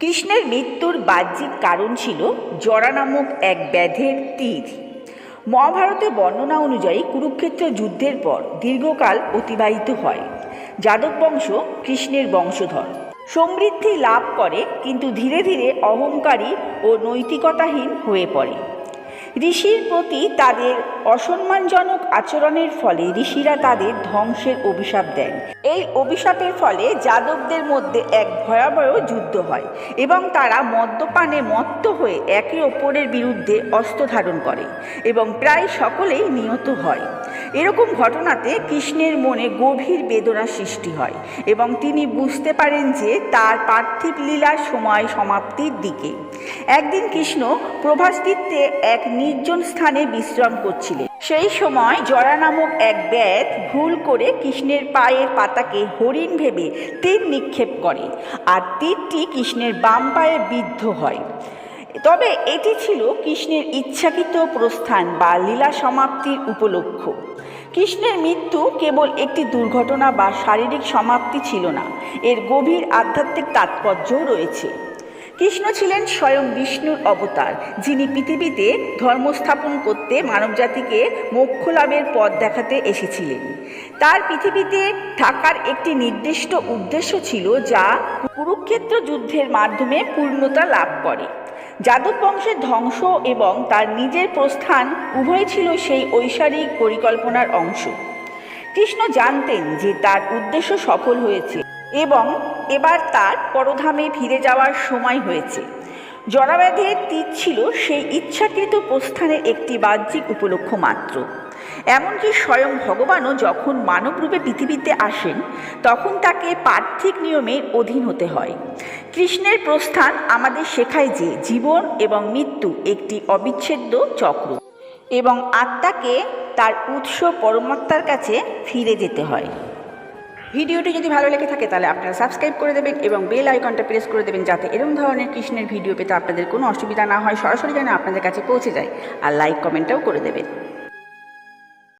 কৃষ্ণের মৃত্যুর বাহ্যিক কারণ ছিল জরা নামক এক ব্যাধের তীর। মহাভারতে বর্ণনা অনুযায়ী কুরুক্ষেত্র যুদ্ধের পর দীর্ঘকাল অতিবাহিত হয়। যাদব বংশ কৃষ্ণের বংশধর সমৃদ্ধি লাভ করে, কিন্তু ধীরে ধীরে অহংকারী ও নৈতিকতাহীন হয়ে পড়ে। ঋষির প্রতি তাদের অসম্মানজনক আচরণের ফলে ঋষিরা তাদের ধ্বংসের অভিশাপ দেন। এই অভিশাপের ফলে যাদবদের মধ্যে এক ভয়াবহ যুদ্ধ হয় এবং তারা মদ্যপানে মত্ত হয়ে একে অপরের বিরুদ্ধে অস্ত্র ধারণ করে এবং প্রায় সকলেই নিহত হয়। এরকম ঘটনাতে কৃষ্ণের মনে গভীর বেদনা সৃষ্টি হয় এবং তিনি বুঝতে পারেন যে তার পার্থিব লীলার সময় সমাপ্তির দিকে। একদিন কৃষ্ণ প্রভাসতীর্থে এক নির্জন স্থানে বিশ্রাম করছিলেন। সেই সময় জরা নামক এক ব্যাধ ভুল করে কৃষ্ণের পায়ের পাতাকে হরিণ ভেবে তীর নিক্ষেপ করে, আর তীরটি কৃষ্ণের বাম পায়ে বিদ্ধ হয়। তবে এটি ছিল কৃষ্ণের ইচ্ছাকৃত প্রস্থান বা লীলা সমাপ্তির উপলক্ষ। কৃষ্ণের মৃত্যু কেবল একটি দুর্ঘটনা বা শারীরিক সমাপ্তি ছিল না, এর গভীর আধ্যাত্মিক তাৎপর্যও রয়েছে। কৃষ্ণ ছিলেন স্বয়ং বিষ্ণুর অবতার, যিনি পৃথিবীতে ধর্ম স্থাপন করতে মানবজাতিকে মোক্ষ লাভের পথ দেখাতে এসেছিলেন। তার পৃথিবীতে থাকার একটি নির্দিষ্ট উদ্দেশ্য ছিল, যা কুরুক্ষেত্র যুদ্ধের মাধ্যমে পূর্ণতা লাভ করে। যাদব বংশের ধ্বংস এবং তার নিজের প্রস্থান উভয় ছিল সেই ঐশ্বরিক পরিকল্পনার অংশ। কৃষ্ণ জানতেন যে তার উদ্দেশ্য সফল হয়েছে এবং এবার তার পরধামে ফিরে যাওয়ার সময় হয়েছে। জরাব্যাধের তীর ছিল সেই ইচ্ছাকৃত প্রস্থানের একটি বাহ্যিক উপলক্ষ মাত্র। এমনকি স্বয়ং ভগবানও যখন মানবরূপে পৃথিবীতে আসেন, তখন তাকে পার্থিব নিয়মের অধীন হতে হয়। কৃষ্ণের প্রস্থান আমাদের শেখায় যে জীবন এবং মৃত্যু একটি অবিচ্ছেদ্য চক্র এবং আত্মাকে তার উৎস পরমাত্মার কাছে ফিরে যেতে হয়। ভিডিওটি যদি ভালো লেগে থাকে তাহলে আপনারা সাবস্ক্রাইব করে দেবেন এবং বেল আইকনটা প্রেস করে দেবেন, যাতে এরকম ধরনের কৃষ্ণের ভিডিও পেতে আপনাদের কোনো অসুবিধা না হয়, সরাসরি যেন আপনাদের কাছে পৌঁছে যায়। আর লাইক কমেন্টটাও করে দেবেন।